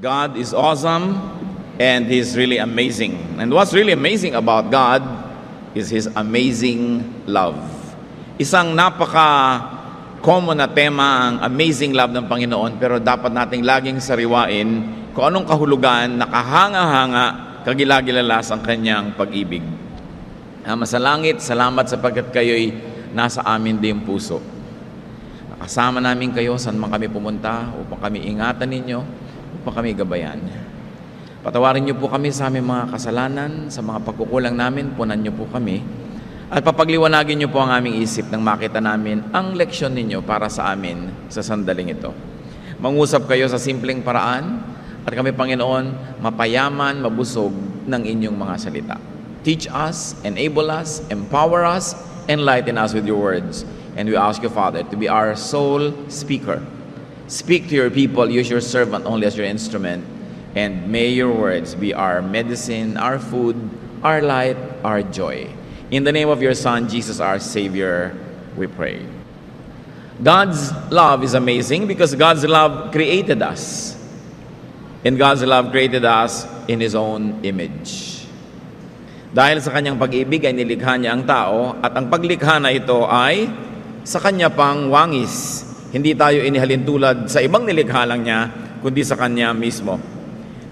God is awesome and He's really amazing. And what's really amazing about God is His amazing love. Isang napaka-common na tema ang amazing love ng Panginoon, pero dapat nating laging sariwain kung anong kahulugan, nakahanga-hanga, kagilagilalas ang kanyang pag-ibig. Ama sa langit, salamat sapagkat kayo'y nasa amin din puso. Nakasama namin kayo saan man kami pumunta upang kami ingatan ninyo, upang kami gabayan. Patawarin niyo po kami sa aming mga kasalanan, sa mga pagkukulang namin, punan niyo po kami. At papagliwanagin niyo po ang aming isip nang makita namin ang leksyon ninyo para sa amin sa sandaling ito. Mangusap kayo sa simpleng paraan at kami, Panginoon, mapayaman, mabusog ng inyong mga salita. Teach us, enable us, empower us, enlighten us with your words. And we ask you, Father, to be our sole speaker. Speak to your people, use your servant only as your instrument. And may your words be our medicine, our food, our light, our joy. In the name of your Son, Jesus, our Savior, we pray. God's love is amazing because God's love created us. And God's love created us in His own image. Dahil sa kanyang pag-ibig ay nilikha niya ang tao at ang paglikha na ito ay sa kanya pang wangis. Hindi tayo inihalin tulad sa ibang nilikha lang niya, kundi sa kanya mismo.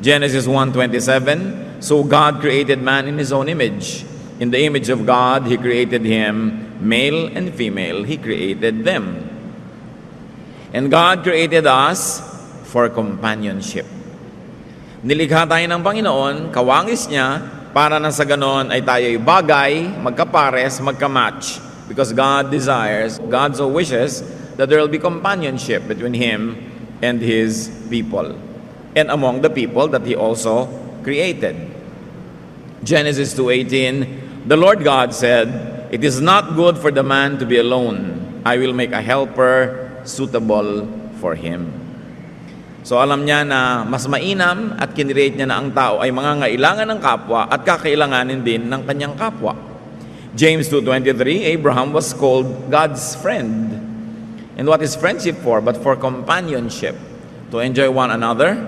Genesis 1:27, so God created man in His own image. In the image of God, He created him, male and female, He created them. And God created us for companionship. Nilikha tayo ng Panginoon, kawangis niya, para na sa ganon ay tayo'y bagay, magkapares, magkamatch. Because God desires, God so wishes, that there will be companionship between Him and His people. And among the people that He also created. Genesis 2:18, the Lord God said, it is not good for the man to be alone. I will make a helper suitable for him. So alam niya na mas mainam at kinirate niya na ang tao ay mangangailangan ng kapwa at kakailanganin din ng kanyang kapwa. James 2:23, Abraham was called God's friend. And what is friendship for? But for companionship, to enjoy one another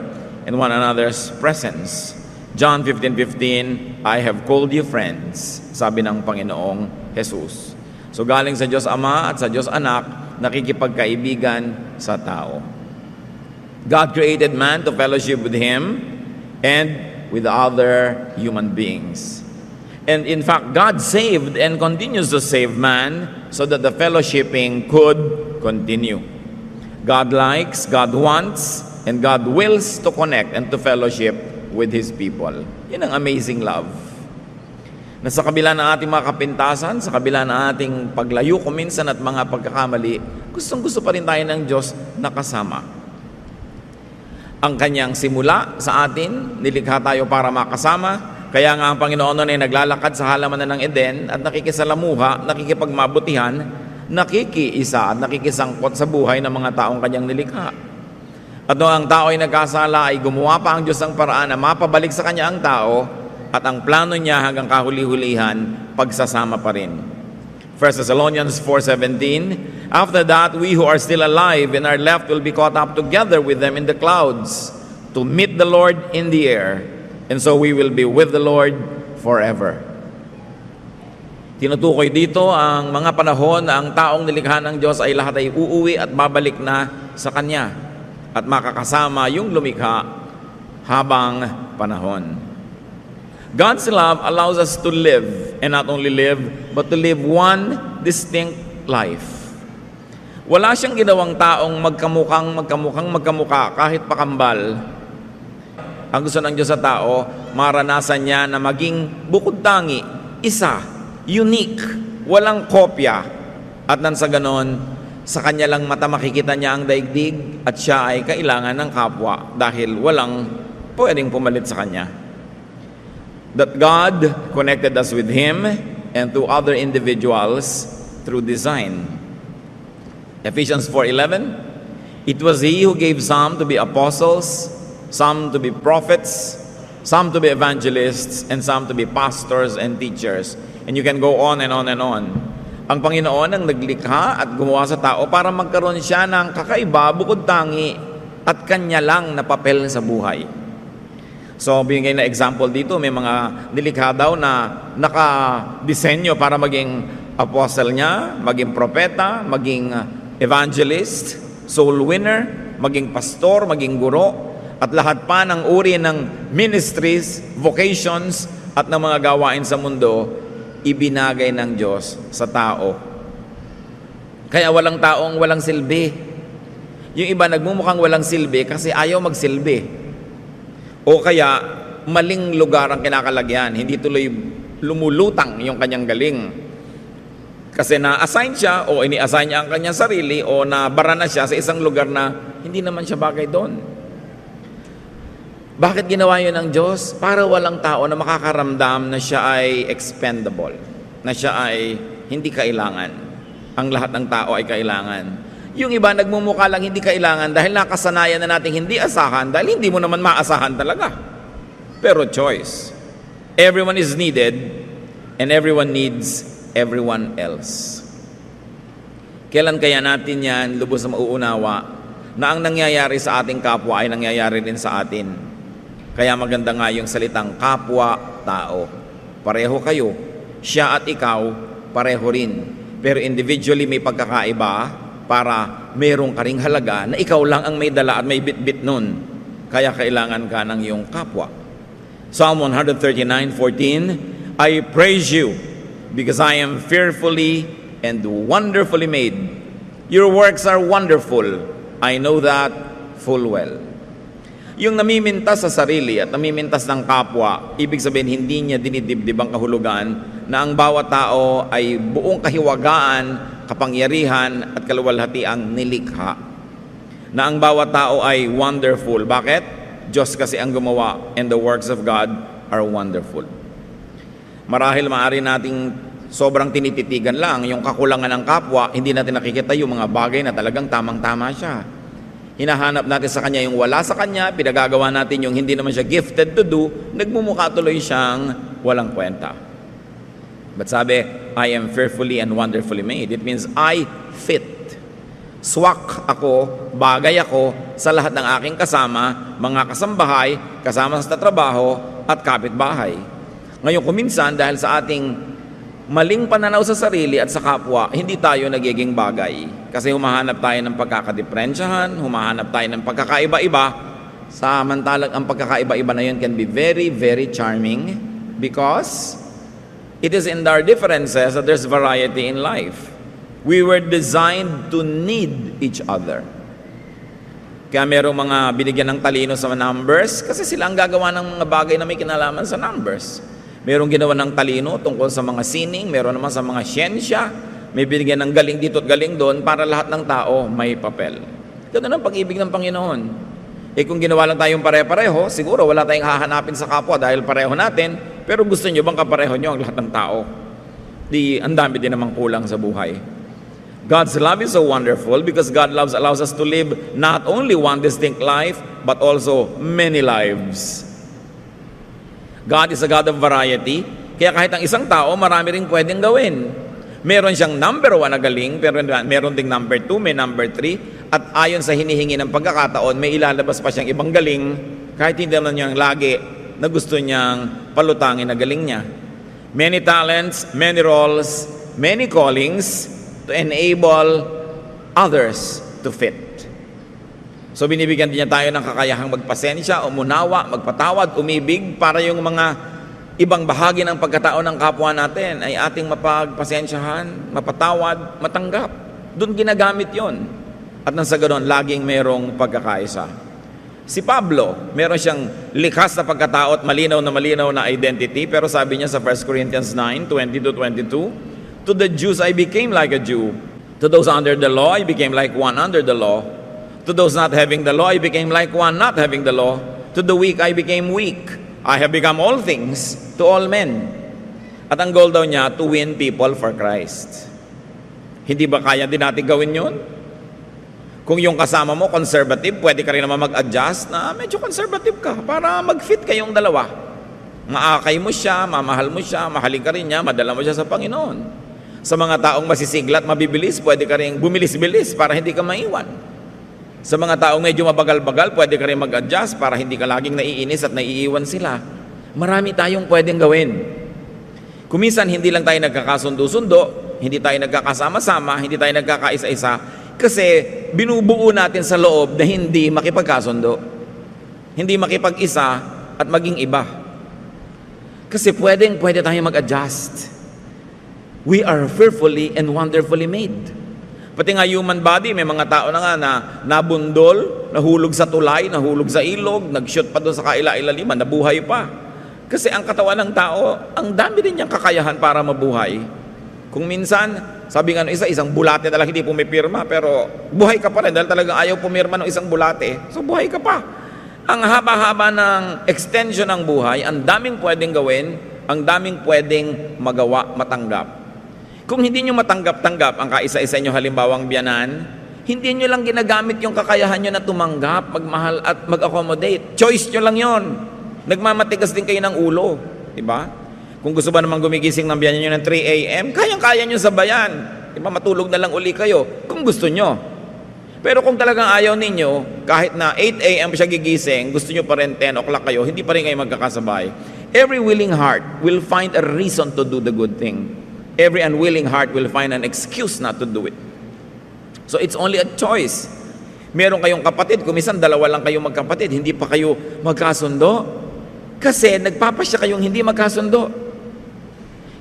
and one another's presence. John 15:15, I have called you friends, sabi ng Panginoong Jesus. So galing sa Diyos Ama at sa Diyos Anak, nakikipagkaibigan sa tao. God created man to fellowship with Him and with other human beings. And in fact, God saved and continues to save man so that the fellowshipping could continue. God likes, God wants, and God wills to connect and to fellowship with His people. Yan ang amazing love. Na sa kabila ng ating mga kapintasan, sa kabila ng ating paglayo kuminsan at mga pagkakamali, gustong-gusto pa rin tayo ng Diyos na kasama. Ang kanyang simula sa atin, nilikha tayo para makasama. Kaya nga ang Panginoon noon ay naglalakad sa halamanan ng Eden at nakikisalamuha, nakikipagmabutihan, nakikiisa at nakikisangkot sa buhay ng mga taong kanyang nilikha. At noong ang tao ay nagkasala, ay gumawa pa ang Diyos ng paraan na mapabalik sa kanya ang tao at ang plano niya hanggang kahuli-hulihan, pagsasama pa rin. 1 Thessalonians 4:17, after that, we who are still alive and are left will be caught up together with them in the clouds to meet the Lord in the air, and so we will be with the Lord forever. Tinutukoy dito ang mga panahon na ang taong nilikha ng Diyos ay lahat ay uuwi at babalik na sa Kanya at makakasama yung lumikha habang panahon. God's love allows us to live, and not only live, but to live one distinct life. Wala siyang ginawang taong magkamukha kahit pakambal. Ang gusto ng Diyos sa tao, maranasan niya na maging bukod tangi, isa, unique, walang kopya. At nang sa ganon, sa kanya lang mata makikita niya ang daigdig at siya ay kailangan ng kapwa dahil walang pwedeng pumalit sa kanya. That God connected us with Him and to other individuals through design. Ephesians 4:11, it was He who gave some to be apostles, some to be prophets, some to be evangelists, and some to be pastors and teachers. And you can go on and on and on. Ang Panginoon ang naglikha at gumawa sa tao para magkaroon siya ng kakaiba, bukod tangi, at kanya lang na papel sa buhay. So, binigay na example dito, may mga nilikha daw na nakadisenyo para maging apostle niya, maging propeta, maging evangelist, soul winner, maging pastor, maging guro, at lahat pa ng uri ng ministries, vocations, at ng mga gawain sa mundo, ibinagay ng Diyos sa tao. Kaya walang taong walang silbi. Yung iba nagmumukhang walang silbi kasi ayaw magsilbi. O kaya maling lugar ang kinakalagyan, hindi tuloy lumulutang yung kanyang galing. Kasi na-assign siya o ini-assign niya ang kanyang sarili o nabara na siya sa isang lugar na hindi naman siya bagay doon. Bakit ginawa yun ng Diyos? Para walang tao na makakaramdam na siya ay expendable, na siya ay hindi kailangan. Ang lahat ng tao ay kailangan. Yung iba nagmumukha lang hindi kailangan dahil nakasanayan na nating hindi asahan dahil hindi mo naman maasahan talaga. Pero choice. Everyone is needed and everyone needs everyone else. Kailan kaya natin yan lubos na mauunawa na ang nangyayari sa ating kapwa ay nangyayari din sa atin? Kaya maganda nga yung salitang kapwa-tao. Pareho kayo. Siya at ikaw, pareho rin. Pero individually may pagkakaiba para merong karing halaga na ikaw lang ang may dala at may bit-bit nun. Kaya kailangan ka ng iyong kapwa. Psalm 139:14, I praise you because I am fearfully and wonderfully made. Your works are wonderful. I know that full well. Yung namimintas sa sarili at namimintas ng kapwa, ibig sabihin hindi niya dinidibdib ang kahulugan na ang bawat tao ay buong kahiwagaan, kapangyarihan at kaluwalhatiang nilikha. Na ang bawat tao ay wonderful. Bakit? Diyos kasi ang gumawa and the works of God are wonderful. Marahil maaari nating sobrang tinititigan lang yung kakulangan ng kapwa, hindi natin nakikita yung mga bagay na talagang tamang-tama siya. Hinahanap natin sa kanya yung wala sa kanya, pinagagawa natin yung hindi naman siya gifted to do, nagmumukha tuloy siyang walang kwenta. But sabi, I am fearfully and wonderfully made. It means I fit. Swak ako, bagay ako sa lahat ng aking kasama, mga kasambahay, kasama sa trabaho at kapitbahay. Ngayon kuminsan dahil sa ating maling pananaw sa sarili at sa kapwa, hindi tayo nagiging bagay. Kasi humahanap tayo ng pagkakadiferensyahan, humahanap tayo ng pagkakaiba-iba, samantalang ang pagkakaiba-iba na yun can be very, very charming because it is in our differences that there's variety in life. We were designed to need each other. Kaya merong mga binigyan ng talino sa numbers kasi sila ang gagawa ng mga bagay na may kinalaman sa numbers. Merong ginawa ng talino tungkol sa mga sining, meron naman sa mga siyensya, may binigyan ng galing dito at galing doon para lahat ng tao may papel. Ganun ang pag-ibig ng Panginoon. Kung ginawa lang tayong pare-pareho, siguro wala tayong hahanapin sa kapwa dahil pareho natin, pero gusto nyo bang kapareho nyo ang lahat ng tao? Ang dami din namang kulang sa buhay. God's love is so wonderful because God allows us to live not only one distinct life, but also many lives. God is a God of variety, kaya kahit ang isang tao, marami rin pwedeng gawin. Meron siyang number 1 na galing, pero meron ding number 2, may number 3, at ayon sa hinihingi ng pagkakataon, may ilalabas pa siyang ibang galing, kahit hindi naman niyang lagi na gusto niyang palutangin na galing niya. Many talents, many roles, many callings to enable others to fit. So binibigyan din niya tayo ng kakayahang magpasensya, umunawa, magpatawad, umibig para yung mga ibang bahagi ng pagkatao ng kapwa natin ay ating mapagpasensyahan, mapatawad, matanggap. Doon ginagamit yon. At nang sa ganoon, laging merong pagkakaisa. Si Pablo, meron siyang likas na pagkatao at malinaw na identity, pero sabi niya sa 1 Corinthians 9:20-22, to the Jews I became like a Jew. To those under the law, I became like one under the law. To those not having the law, I became like one not having the law. To the weak, I became weak. I have become all things to all men. At ang goal daw niya, to win people for Christ. Hindi ba kaya din natin gawin yun? Kung yung kasama mo conservative, pwede ka rin naman mag-adjust na medyo conservative ka para mag-fit kayong dalawa. Maakay mo siya, mamahal mo siya, mahalin ka rin niya, madala mo siya sa Panginoon. Sa mga taong masisiglat, mabibilis, pwede ka rin bumilis-bilis para hindi ka maiwan. Sa mga taong medyo mabagal-bagal, pwede ka rin mag-adjust para hindi ka laging naiinis at naiiwan sila. Marami tayong pwedeng gawin. Kuminsan, hindi lang tayo nagkakasundo-sundo, hindi tayo nagkakasama-sama, hindi tayo nagkakaisa-isa, kasi binubuo natin sa loob na hindi makipagkasundo, hindi makipag-isa at maging iba. Kasi pwede tayo mag-adjust. We are fearfully and wonderfully made. Pati nga human body, may mga tao na nga na nabundol, nahulog sa tulay, nahulog sa ilog, nag-shoot pa doon sa kaila-ilaliman, nabuhay pa. Kasi ang katawan ng tao, ang dami din niyang kakayahan para mabuhay. Kung minsan, sabi nga isang bulate talaga hindi pumipirma, pero buhay ka pa rin dahil talagang ayaw pumirma ng isang bulate. So buhay ka pa. Ang haba-haba ng extension ng buhay, ang daming pwedeng gawin, ang daming pwedeng magawa, matanggap. Kung hindi nyo matanggap-tanggap ang kaisa-isa nyo halimbawang biyanan, hindi nyo lang ginagamit yung kakayahan nyo na tumanggap, magmahal at mag-accommodate. Choice nyo lang yon. Nagmamatigas din kayo ng ulo. Diba? Kung gusto ba naman gumigising ng biyanan nyo ng 3 a.m., kayang-kaya nyo sabayan. Diba? Matulog na lang uli kayo kung gusto nyo. Pero kung talagang ayaw ninyo, kahit na 8 a.m. siya gigising, gusto nyo pa rin 10 o'clock kayo, hindi pa rin kayo magkakasabay. Every willing heart will find a reason to do the good thing. Every unwilling heart will find an excuse not to do it. So it's only a choice. Meron kayong kapatid, kumisan dalawa lang kayong magkapatid, hindi pa kayo magkasundo. Kasi nagpapasya kayong hindi magkasundo.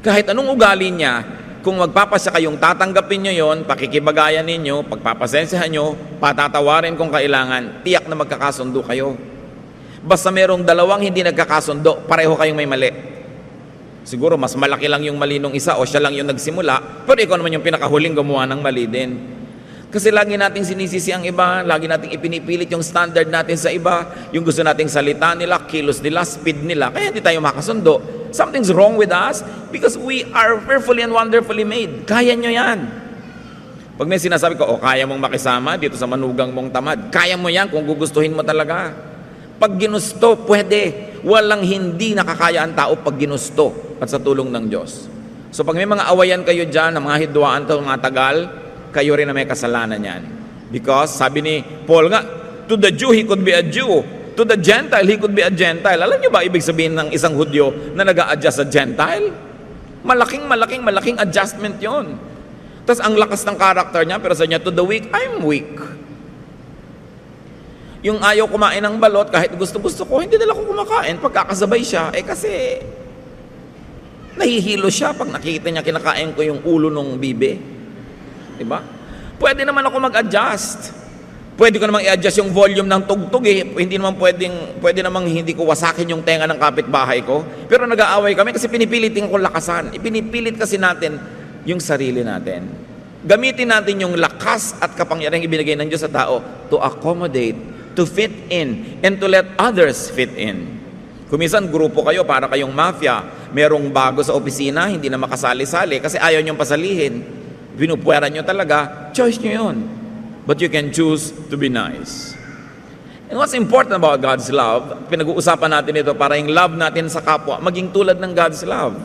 Kahit anong ugali niya, kung magpapasya kayong tatanggapin nyo yon, pakikibagayan ninyo, pagpapasensyahan nyo, patatawarin kung kailangan, tiyak na magkakasundo kayo. Basta merong dalawang hindi nagkakasundo, pareho kayong may mali. Siguro mas malaki lang yung mali nung isa o siya lang yung nagsimula, pero ikaw naman yung pinakahuling gumawa ng mali din. Kasi lagi nating sinisisi ang iba, lagi nating ipinipilit yung standard natin sa iba, yung gusto nating salita nila, kilos nila, speed nila, kaya hindi tayo makasundo. Something's wrong with us because we are fearfully and wonderfully made. Kaya nyo yan. Pag may sinasabi ko, kaya mong makisama dito sa manugang mong tamad, kaya mo yan kung gugustuhin mo talaga. Pag ginusto, pwede. Walang hindi nakakaya ang tao pag ginusto at sa tulong ng Diyos. So pag may mga awayan kayo dyan, ng mga hidwaan to mga tagal, kayo rin na may kasalanan yan. Because sabi ni Paul nga, to the Jew, he could be a Jew. To the Gentile, he could be a Gentile. Alam niyo ba ibig sabihin ng isang Hudyo na nag-a-adjust sa Gentile? Malaking adjustment yon. Tapos ang lakas ng karakter niya, pero sa niya, to the weak, I'm weak. Yung ayaw kumain ng balot, kahit gusto-gusto ko, hindi nila ko kumakain. Pagkakasabay siya, kasi nahihilo siya pag nakikita niya kinakain ko yung ulo ng bibe. Diba? Pwede naman ako mag-adjust. Pwede ko namang i-adjust yung volume ng tugtog Hindi naman pwede namang hindi ko wasakin yung tenga ng kapitbahay ko. Pero nag-aaway kami kasi pinipilitin ko lakasan. Ipinipilit kasi natin yung sarili natin. Gamitin natin yung lakas at kapangyarihang ibinigay ng Diyos sa tao to accommodate, to fit in, and to let others fit in. Kumisan, grupo kayo, para kayong mafia. Merong bago sa opisina, hindi na makasali-sali kasi ayaw niyong pasalihin. Pinupuweran niyo talaga, choice niyo yun. But you can choose to be nice. And what's important about God's love, pinag-uusapan natin ito para yung love natin sa kapwa, maging tulad ng God's love.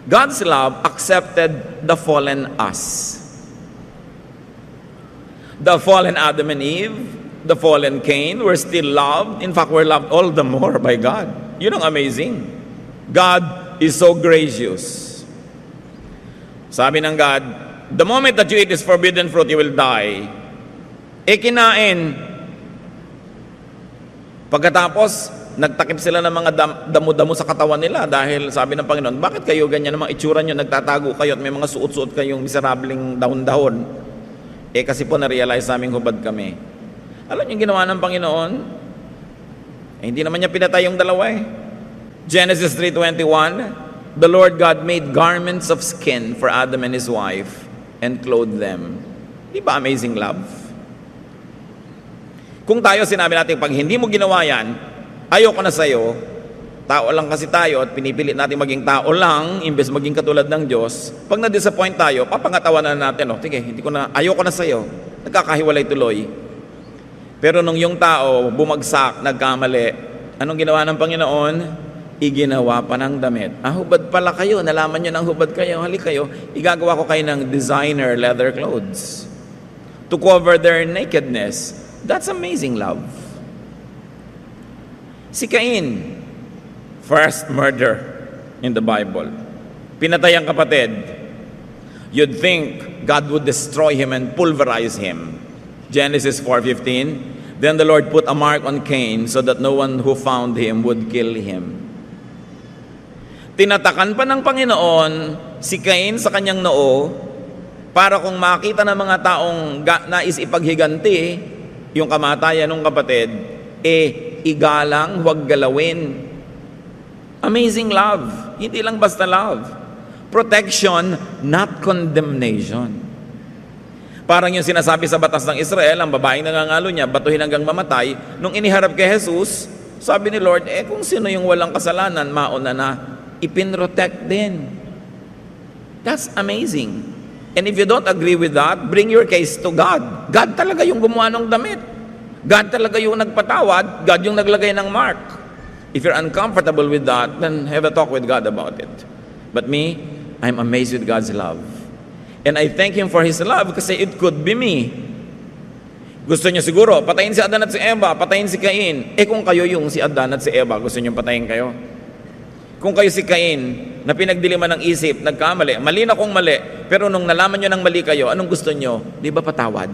God's love accepted the fallen us. The fallen Adam and Eve, the fallen Cain, were still loved. In fact, we're loved all the more by God. Yun ang amazing. God is so gracious. Sabi ng God, the moment that you eat this forbidden fruit, you will die. Kinain. Pagkatapos, nagtakip sila ng mga damo-damo sa katawan nila dahil sabi ng Panginoon, bakit kayo ganyan namang itsura nyo, nagtatago kayo at may mga suot-suot kayong miserabling dahon-dahon? Kasi po na-realize naming hubad kami. Alam niyo yung ginawa ng Panginoon? Hindi naman niya pinatay yung dalawa Genesis 3:21, the Lord God made garments of skin for Adam and his wife and clothed them. Di ba amazing love? Kung tayo sinabi natin, pag hindi mo ginawa yan, ayoko na sa'yo, tao lang kasi tayo at pinipilit natin maging tao lang imbes maging katulad ng Diyos, pag na-disappoint tayo, papangatawanan natin, sige, ayoko na sa'yo, nagkakahiwalay tuloy. Pero nung yung tao bumagsak, nagkamali, anong ginawa ng Panginoon? Iginawa pa ng damit. Hubad pala kayo, nalaman nyo ng hubad kayo, halik kayo, igagawa ko kayo ng designer leather clothes to cover their nakedness. That's amazing love. Si Cain, first murder in the Bible. Pinatay ang kapatid. You'd think God would destroy him and pulverize him. Genesis 4:15. Then the Lord put a mark on Cain so that no one who found him would kill him. Tinatakan pa ng Panginoon si Cain sa kanyang noo para kung makita ng mga taong nais ipaghiganti yung kamatayan ng kapatid, igalang, huwag galawin. Amazing love. Hindi lang basta love. Protection, not condemnation. Parang yung sinasabi sa batas ng Israel, ang babaeng nangangalo niya, batuhin hanggang mamatay. Nung iniharap kay Jesus, sabi ni Lord, kung sino yung walang kasalanan, mauna na, ipinrotect din. That's amazing. And if you don't agree with that, bring your case to God. God talaga yung gumawa ng damit. God talaga yung nagpatawad. God yung naglagay ng mark. If you're uncomfortable with that, then have a talk with God about it. But me, I'm amazed with God's love. And I thank Him for His love kasi it could be me. Gusto niyo siguro, patayin si Adan at si Eva, patayin si Cain. Kung kayo yung si Adan at si Eva, gusto niyo patayin kayo? Kung kayo si Cain, na pinagdiliman ng isip, nagkamali, mali na kung mali, pero nung nalaman niyo ng mali kayo, anong gusto niyo? Di ba patawad?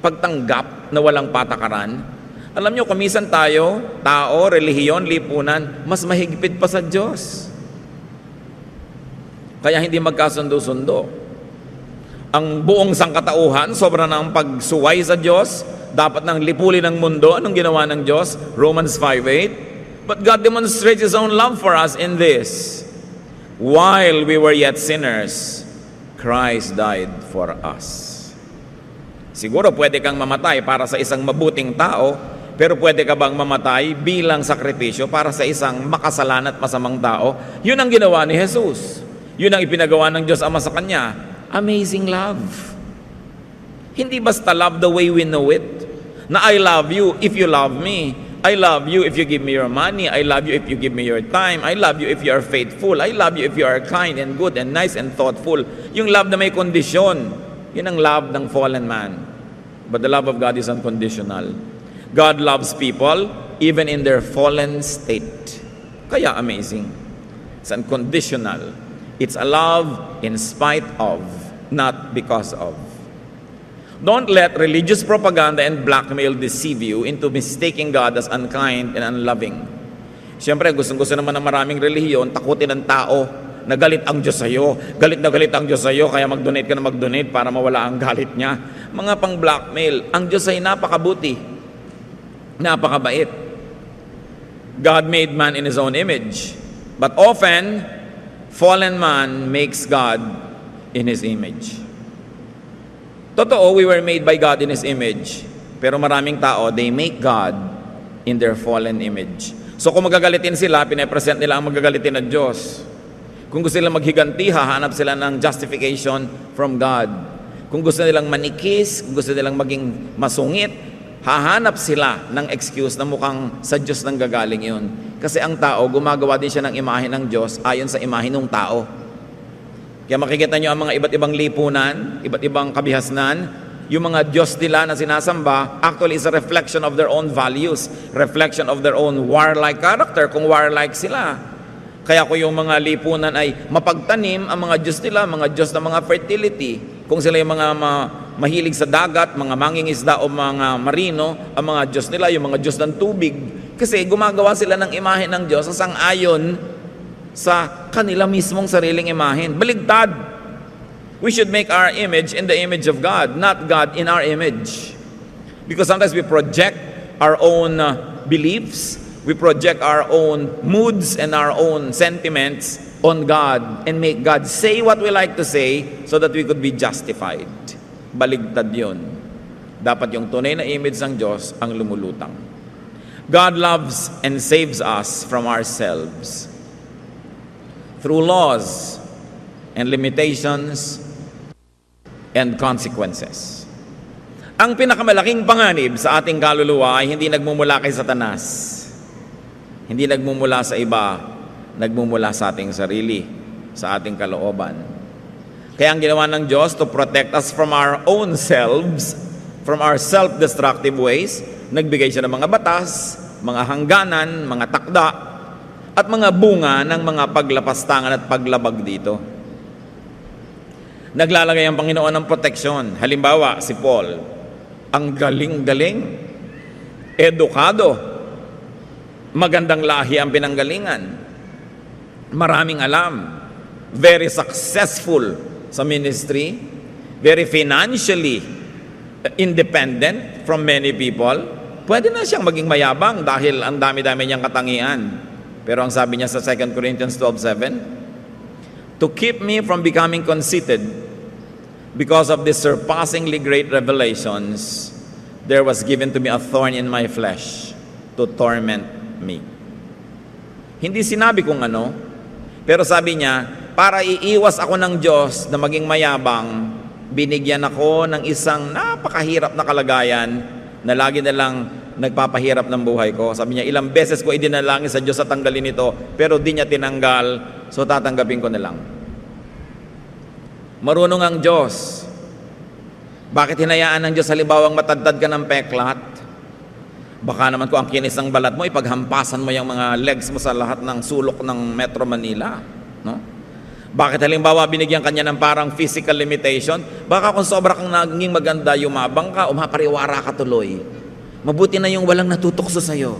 Pagtanggap na walang patakaran. Alam niyo, kumisan tayo, tao, relihiyon, lipunan, mas mahigpit pa sa Diyos. Kaya hindi magkasundo-sundo. Ang buong sangkatauhan, sobra ng pagsuway sa Diyos, dapat nang lipulin ng mundo. Anong ginawa ng Diyos? Romans 5:8. But God demonstrates His own love for us in this. While we were yet sinners, Christ died for us. Siguro pwede kang mamatay para sa isang mabuting tao, pero pwede ka bang mamatay bilang sakripisyo para sa isang makasalan at masamang tao? Yun ang ginawa ni Jesus. Yun ang ipinagawa ng Diyos Ama sa Kanya. Amazing love. Hindi basta love the way we know it. Na I love you if you love me. I love you if you give me your money. I love you if you give me your time. I love you if you are faithful. I love you if you are kind and good and nice and thoughtful. Yung love na may kondisyon. Yun ang love ng fallen man. But the love of God is unconditional. God loves people even in their fallen state. Kaya amazing. It's unconditional. It's a love in spite of, not because of. Don't let religious propaganda and blackmail deceive you into mistaking God as unkind and unloving. Siyempre, gustong-gusto naman ng maraming relihiyon, takutin ng tao na galit ang Diyos sa'yo. Galit na galit ang Diyos sa'yo, kaya mag-donate ka na mag-donate para mawala ang galit niya. Mga pang-blackmail. Ang Diyos ay napakabuti. Napakabait. God made man in His own image. But often, fallen man makes God in His image. Totoo, we were made by God in His image. Pero maraming tao, they make God in their fallen image. So kung magagalitin sila, pinapresent nila ang magagalitin ng Diyos. Kung gusto nilang maghiganti, hahanap sila ng justification from God. Kung gusto nilang manikis, kung gusto nilang maging masungit, hahanap sila ng excuse na mukhang sa Diyos nang gagaling yun. Kasi ang tao, gumagawa din siya ng imahe ng Diyos ayon sa imahe ng tao. Kaya makikita nyo ang mga iba't ibang lipunan, iba't ibang kabihasnan, yung mga Diyos nila na sinasamba, actually is a reflection of their own values, reflection of their own warlike character, kung warlike sila. Kaya kung yung mga lipunan ay mapagtanim, ang mga Diyos nila, mga Diyos na mga fertility, kung sila yung mga mahilig sa dagat, mga mangingisda o mga marino, ang mga Diyos nila, yung mga Diyos ng tubig, kasi gumagawa sila ng imahe ng Diyos sa sang-ayon sa kanila mismong sariling imahen. Baligtad. We should make our image in the image of God, not God in our image. Because sometimes we project our own beliefs, we project our own moods and our own sentiments on God and make God say what we like to say so that we could be justified. Baligtad yun. Dapat yung tunay na image ng Diyos ang lumulutang. God loves and saves us from ourselves through laws and limitations and consequences. Ang pinakamalaking panganib sa ating kaluluwa ay hindi nagmumula kay Satanas. Hindi nagmumula sa iba, nagmumula sa ating sarili, sa ating kalooban. Kaya ang ginawa ng Diyos to protect us from our own selves from our self-destructive ways. Nagbigay siya ng mga batas, mga hangganan, mga takda, at mga bunga ng mga paglapastangan at paglabag dito. Naglalagay ang Panginoon ng proteksyon. Halimbawa, si Paul, ang galing-galing, edukado, magandang lahi ang pinanggalingan, maraming alam, very successful sa ministry, very financially independent from many people. Pwede na siyang maging mayabang dahil ang dami-dami niyang katangian. Pero ang sabi niya sa 2 Corinthians 12:7, to keep me from becoming conceited because of the surpassingly great revelations, there was given to me a thorn in my flesh to torment me. Hindi sinabi kung ano, pero sabi niya, para iiwas ako ng Diyos na maging mayabang, binigyan ako ng isang napakahirap na kalagayan na lagi na lang nagpapahirap ng buhay ko. Sabi niya, ilang beses ko idinalangin sa Diyos sa tanggalin ito, pero di niya tinanggal, so tatanggapin ko na lang. Marunong ang Diyos. Bakit hinayaan ng Diyos halimbawang matadtad ka ng peklat? Baka naman kung ang kinis ng balat mo, ipaghampasan mo yung mga legs mo sa lahat ng sulok ng Metro Manila. No? Bakit halimbawa binigyan kanya ng parang physical limitation? Baka kung sobra kang naging maganda, yumabang ka, umapariwara ka tuloy. Mabuti na yung walang natutukso sa'yo.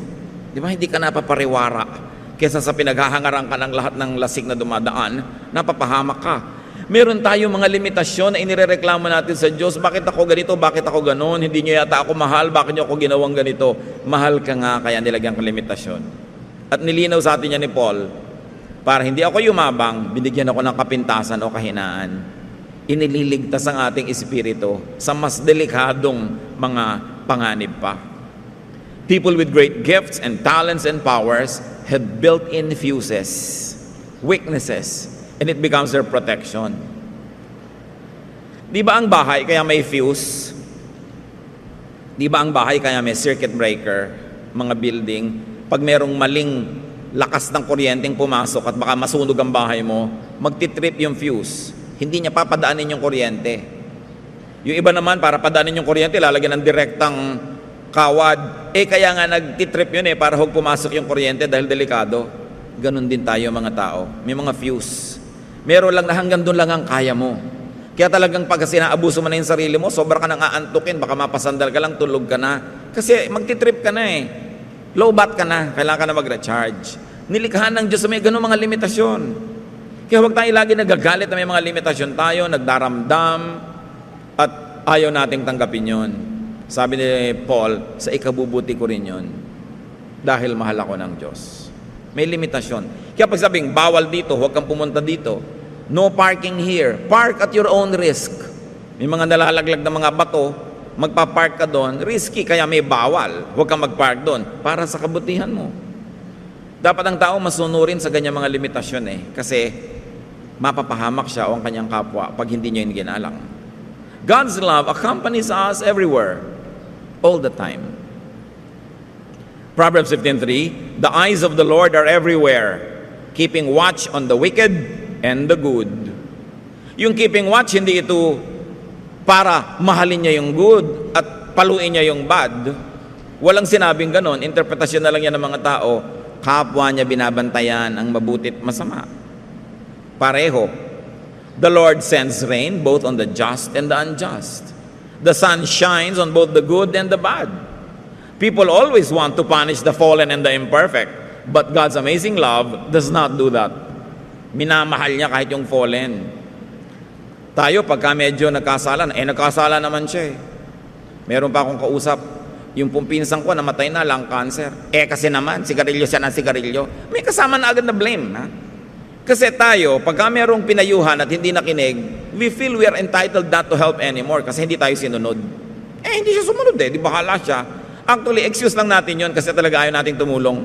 Di ba? Hindi ka napapariwara. Kesa sa pinaghahangaran ka ng lahat ng lasik na dumadaan, napapahamak ka. Meron tayong mga limitasyon na inirereklamo natin sa Diyos. Bakit ako ganito? Bakit ako ganon? Hindi niyo yata ako mahal. Bakit niyo ako ginawang ganito? Mahal ka nga, kaya nilagyan ka limitasyon. At nilinaw sa atin niya ni Paul, para hindi ako yumabang, binigyan ako ng kapintasan o kahinaan. Inililigtas ang ating espiritu sa mas delikadong mga panganib pa. People with great gifts and talents and powers had built-in fuses, weaknesses, and it becomes their protection. Di ba ang bahay kaya may fuse? Di ba ang bahay kaya may circuit breaker? Mga building, pag merong maling lakas ng kuryenteng pumasok at baka masunog ang bahay mo, magtitrip yung fuse. Hindi niya papadaanin yung kuryente. Yung iba naman, para padaanin yung kuryente, lalagyan ng direktang kawad. Kaya nga nagtitrip yun para huwag pumasok yung kuryente dahil delikado. Ganon din tayo mga tao. May mga fuse. Meron lang na hanggang doon lang ang kaya mo. Kaya talagang pag sinaabuso mo na yung sarili mo, sobra ka nang aantukin, baka mapasandal ka lang, tulog ka na. Kasi magtitrip ka na Low bat ka na, kailangan ka na mag-recharge. Nilikhahan ng Diyos may ganun mga limitasyon. Kaya huwag tayo lagi nagagalit na may mga limitasyon tayo, nagdaramdam, at ayaw nating tanggapin yon. Sabi ni Paul, sa ikabubuti ko rin yon, dahil mahal ako ng Diyos. May limitasyon. Kaya pag sabing, bawal dito, huwag kang pumunta dito. No parking here. Park at your own risk. May mga nalalaglag na mga bato, magpa-park ka doon, risky, kaya may bawal. Huwag kang mag-park doon, para sa kabutihan mo. Dapat ang tao masunurin sa ganyang mga limitasyon kasi mapapahamak siya o ang kanyang kapwa pag hindi niya yung ginalang. God's love accompanies us everywhere, all the time. Proverbs 15:3, the eyes of the Lord are everywhere, keeping watch on the wicked and the good. Yung keeping watch, hindi ito para mahalin niya yung good at paluin niya yung bad. Walang sinabing ganon. Interpretasyon na lang yan ng mga tao. Kapwa niya binabantayan ang mabuti at masama. Pareho. The Lord sends rain both on the just and the unjust. The sun shines on both the good and the bad. People always want to punish the fallen and the imperfect, but God's amazing love does not do that. Minamahal niya kahit yung fallen. Tayo, pagka medyo nagkasala, nagkasala naman siya Meron pa akong kausap, yung pumpinsan ko, namatay na, lung cancer. Kasi naman, sigarilyo siya ng sigarilyo. May kasama na agad na blame, Kasi tayo, pagka merong pinayuhan at hindi nakinig, we feel we are entitled not to help anymore kasi hindi tayo sinunod. Hindi siya sumunod di bahala siya. Actually, excuse lang natin yon kasi talaga ayaw nating tumulong.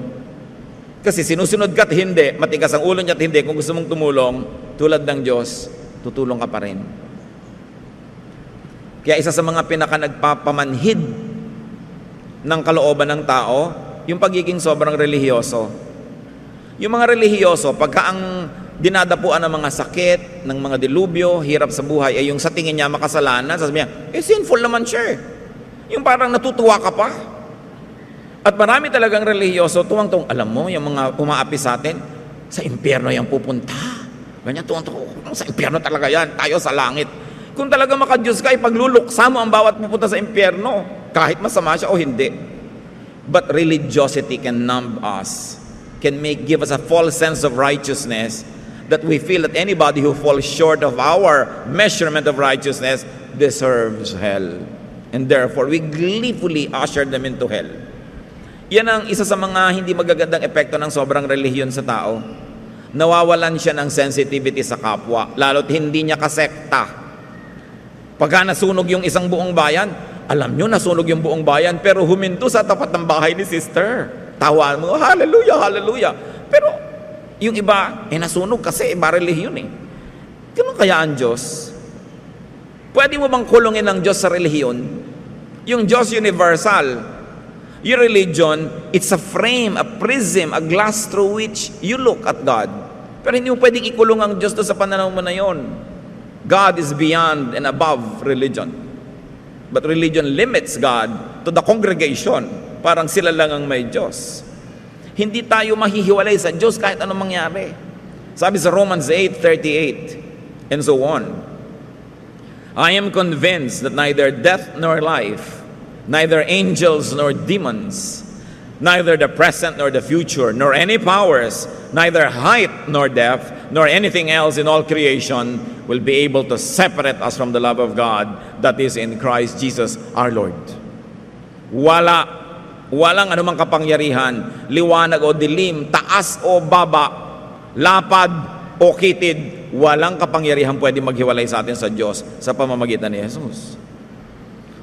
Kasi sinusunod ka at hindi, matigas ang ulo niya at hindi, kung gusto mong tumulong, tulad ng Diyos, tutulong ka pa rin. Kaya isa sa mga nagpapamanhid ng kalooban ng tao, yung pagiging sobrang relihiyoso. Yung mga relihiyoso, pagka ang dinadapuan ng mga sakit, ng mga dilubyo, hirap sa buhay, ay yung sa tingin niya makasalanan, sasabihin niya, sinful naman siya Yung parang natutuwa ka pa. At marami talagang relihiyoso, tuwang-tuwang, alam mo, yung mga umaapi sa atin, sa impyerno yan pupunta. Ganyan, tuwang-tuwang, sa impyerno talaga yan, tayo sa langit. Kung talaga makadiyos ka, ipagluluksa mo ang bawat pupunta sa impyerno, kahit masama siya o hindi. But religiosity can numb us, can give us a false sense of righteousness, that we feel that anybody who falls short of our measurement of righteousness deserves hell. And therefore, we gleefully usher them into hell. Yan ang isa sa mga hindi magagandang epekto ng sobrang relihiyon sa tao. Nawawalan siya ng sensitivity sa kapwa, lalo't hindi niya kasekta. Pagka nasunog yung isang buong bayan, alam nyo, nasunog yung buong bayan, pero huminto sa tapat ng bahay ni sister. Tawa mo, hallelujah, hallelujah. Pero yung iba, nasunog kasi iba relihiyon eh. Ganun kaya ang Diyos? Pwede mo bang kulungin ng Diyos sa relihiyon? Yung Diyos universal, your religion, it's a frame, a prism, a glass through which you look at God. Pero hindi mo pwedeng ikulong ang Diyos doon sa pananaw mo na yon. God is beyond and above religion. But religion limits God to the congregation. Parang sila lang ang may Diyos. Hindi tayo mahihiwalay sa Diyos kahit anong mangyari. Sabi sa Romans 8:38 and so on, I am convinced that neither death nor life, neither angels nor demons, neither the present nor the future, nor any powers, neither height nor depth, nor anything else in all creation will be able to separate us from the love of God that is in Christ Jesus our Lord. Walang anumang kapangyarihan, liwanag o dilim, taas o baba, lapad o kitid, walang kapangyarihan pwede maghiwalay sa atin sa Diyos sa pamamagitan ni Jesus.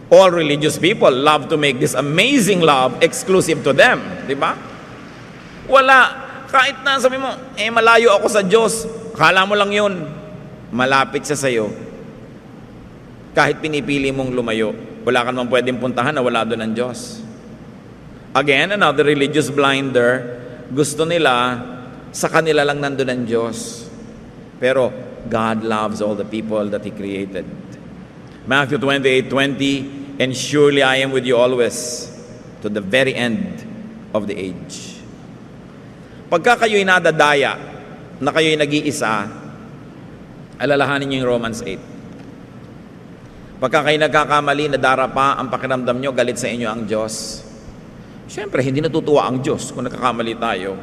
All religious people love to make this amazing love exclusive to them. Di ba? Wala. Kahit na sabi mo, malayo ako sa Diyos. Akala mo lang yun. Malapit siya sa'yo. Kahit pinipili mong lumayo, wala ka naman pwedeng puntahan na wala doon ang Diyos. Again, another religious blinder, gusto nila, sa kanila lang nandun ang Diyos. Pero God loves all the people that He created. Matthew 28:20, and surely I am with you always to the very end of the age. Pagka kayo'y nadadaya, na kayo'y nag-iisa, alalahanin niyo yung Romans 8. Pagka kayo nagkakamali, nadarapa ang pakiramdam nyo, galit sa inyo ang Diyos. Siyempre, hindi natutuwa ang Diyos kung nagkakamali tayo.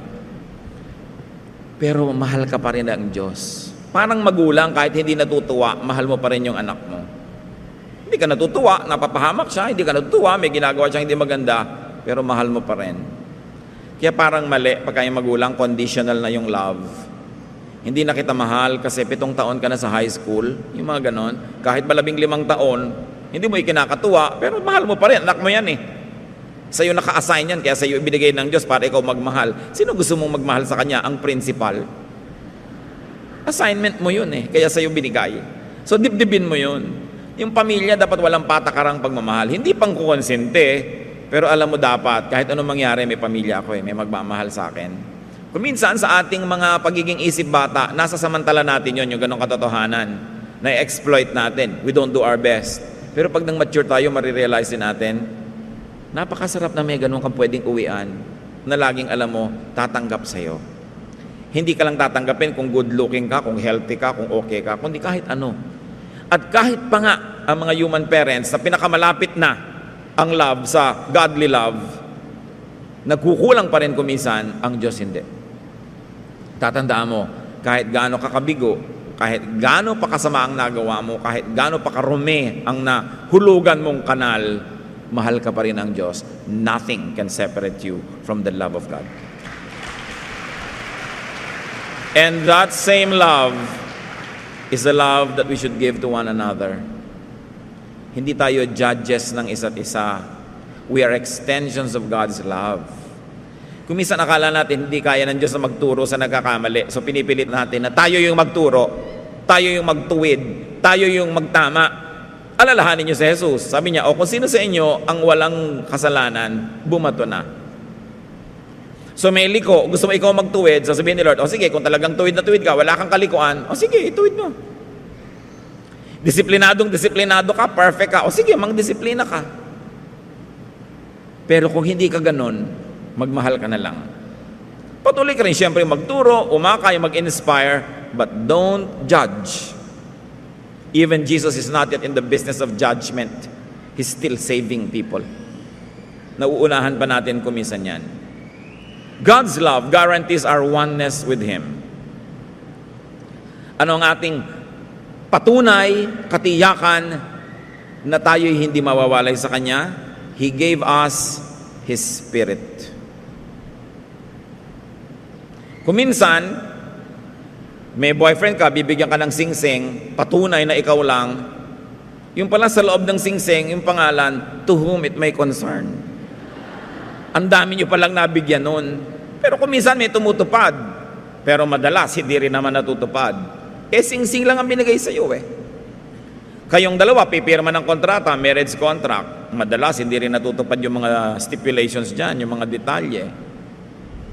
Pero mahal ka pa rin ang Diyos. Parang magulang, kahit hindi natutuwa, mahal mo pa rin yung anak mo. Hindi ka natutuwa, napapahamak siya, hindi ka natutuwa, may ginagawa siyang hindi maganda, pero mahal mo pa rin. Kaya parang mali, pagka yung magulang, conditional na yung love. Hindi na kita mahal kasi 7 taon ka na sa high school, yung mga ganon. Kahit 15 taon, hindi mo ikinakatuwa, pero mahal mo pa rin, anak mo yan eh. Sa'yo naka-assign yan, kaya sa'yo ibinigay ng Diyos para ikaw magmahal. Sino gusto mong magmahal sa Kanya? Ang principal. Assignment mo yun eh, kaya sa'yo binigay. So dibdibin mo yun. Yung pamilya dapat walang patakarang pagmamahal. Hindi pang kukonsente, pero alam mo dapat, kahit anong mangyari, may pamilya ako eh, may magmamahal sa akin. Kung minsan sa ating mga pagiging isip bata, nasa samantala natin yon, yung ganong katotohanan, na-exploit natin. We don't do our best. Pero pag nang mature tayo, marirealize din natin, napakasarap na may ganun kang pwedeng uwian, na laging alam mo, tatanggap sa'yo. Hindi ka lang tatanggapin kung good looking ka, kung healthy ka, kung okay ka, kundi kahit ano. At kahit pa nga ang mga human parents na pinakamalapit na ang love sa godly love, nagkukulang pa rin kuminsan, ang Diyos hindi. Tatandaan mo, kahit gaano ka kabigo, kahit gaano pa kasama ang nagawa mo, kahit gaano pa karumi ang nahulugan mong kanal, mahal ka pa rin ang Diyos. Nothing can separate you from the love of God. And that same love is the love that we should give to one another. Hindi tayo judges ng isa't isa. We are extensions of God's love. Kung minsan akala natin hindi kaya ng Diyos na magturo sa nagkakamali, so pinipilit natin na tayo yung magturo, tayo yung magtuwid, tayo yung magtama. Alalahanin niyo si Jesus. Sabi niya, kung sino sa inyo ang walang kasalanan, bumato na. So may liko, gusto mo ikaw magtuwid, sasabihin ni Lord, sige, kung talagang tuwid na tuwid ka, wala kang kalikuan, sige, ituwid mo. Disiplinado ka, perfect ka, sige, mang-disiplina ka. Pero kung hindi ka ganon, magmahal ka na lang. Patuloy ka rin siyempre magturo, umakay, mag-inspire, but don't judge. Even Jesus is not yet in the business of judgment. He's still saving people. Nauunahan pa natin kumisan yan. God's love guarantees our oneness with Him. Ano ang ating patunay, katiyakan na tayo'y hindi mawawalay sa Kanya? He gave us His Spirit. Kung minsan, may boyfriend ka, bibigyan ka ng singsing, patunay na ikaw lang, yung pala sa loob ng singsing, yung pangalan, to whom it may concern. Ang dami nyo palang nabigyan nun. Pero kung minsan may tumutupad, pero madalas hindi rin naman natutupad. Singsing lang ang binigay sa iyo Kayong dalawa, pipirma ng kontrata, marriage contract. Madalas hindi rin natutupad yung mga stipulations dyan, yung mga detalye.